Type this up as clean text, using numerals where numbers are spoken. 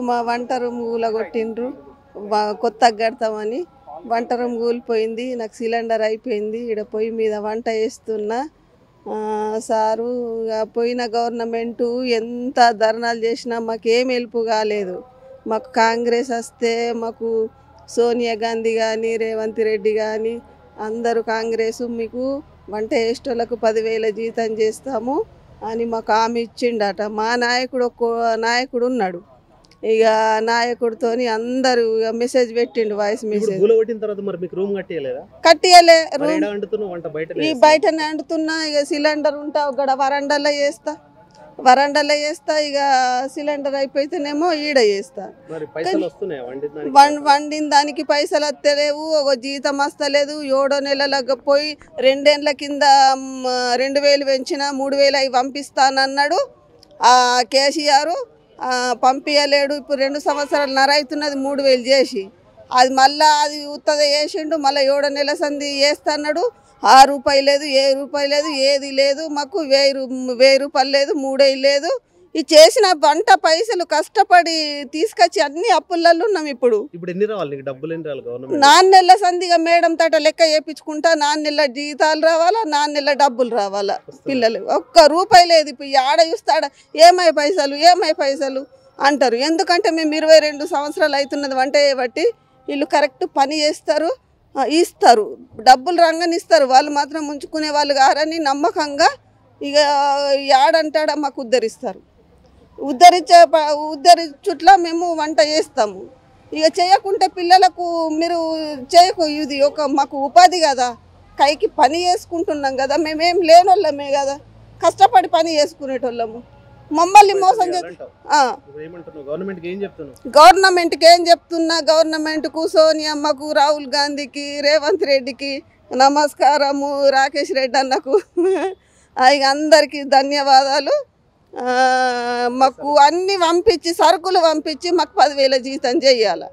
మా వంట రూమ్ కూలగొట్టిండ్రు కొత్తగా కడతామని వంట రూమ్ కూలిపోయింది నాకు సిలిండర్ అయిపోయింది ఇక్కడ పొయ్యి మీద వంట చేస్తున్నా సారు పోయిన గవర్నమెంటు ఎంత ధర్నాలు చేసినా మాకేం హెల్ప్ కాలేదు మాకు కాంగ్రెస్ వస్తే మాకు సోనియా గాంధీ కానీ రేవంత్ రెడ్డి కానీ అందరూ కాంగ్రెస్ మీకు వంట చేసేటోళ్ళకు 10,000 జీతం చేస్తాము అని మాకు హామీ ఇచ్చిండట మా నాయకుడు ఉన్నాడు ఇక నాయకుడితోని అందరూ మెసేజ్ పెట్టిండు వాయిస్ మెసేజ్ కట్టియలే ఈ బయటనే అంటున్నా ఇక సిలిండర్ ఉంటా ఒక వరండాలో చేస్తా ఇక సిలిండర్ అయిపోతేనేమో ఈడ చేస్తా వండిన దానికి పైసలు వస్తలేవు ఒక జీతం వస్తలేదు 7 నెలలకు పోయి 2 ఏళ్ల కింద 2,000 పెంచిన 3,000 అవి పంపిస్తానన్నాడు కేసీఆర్ పంపించలేడు ఇప్పుడు 2 సంవత్సరాలు అవుతున్నది 3,000 చేసి అది మళ్ళీ అది ఉత్తద చేసిండు మళ్ళీ 7 నెలల సంది చేస్తాడు ₹6 లేదు ₹7 లేదు ఏది లేదు మాకు 1,000 రూపాయలు లేదు 3,000 లేదు ఈ చేసిన వంట పైసలు కష్టపడి తీసుకొచ్చి అన్ని అప్పులలో ఉన్నాం ఇప్పుడు 4 నెలల సందిగా మేడం తట లెక్క చేయించుకుంటా 4 నెలల జీతాలు రావాలా 4 నెలల డబ్బులు రావాలా పిల్లలు ₹1 లేదు ఇప్పుడు ఆడ చూస్తాడా ఏమై పైసలు అంటారు ఎందుకంటే మేము 22 సంవత్సరాలు అవుతున్నది వంట చేయబట్టి వీళ్ళు కరెక్ట్ పని చేస్తారు ఇస్తారు డబ్బులు రంగని ఇస్తారు వాళ్ళు మాత్రం ఉంచుకునే వాళ్ళు కారని నమ్మకంగా ఇక యాడంటాడా మాకు ఉద్ధరించుట్లా మేము వంట చేస్తాము ఇక చేయకుంటే పిల్లలకు మీరు చేయకు ఇది మాకు ఉపాధి కదా కైకి పని చేసుకుంటున్నాం కదా మేమేం లేనోళ్ళమే కదా కష్టపడి పని చేసుకునేటోళ్ళము మమ్మల్ని మోసం గవర్నమెంట్కి ఏం చెప్తున్నా గవర్నమెంట్కు సోనియమ్మకు రాహుల్ గాంధీకి రేవంత్ రెడ్డికి నమస్కారము రాకేష్ రెడ్డి అన్నకు ఇక అందరికీ ధన్యవాదాలు మాకు అన్ని పంపించి సరుకులు పంపించి మాకు 10,000 జీతం చేయాలి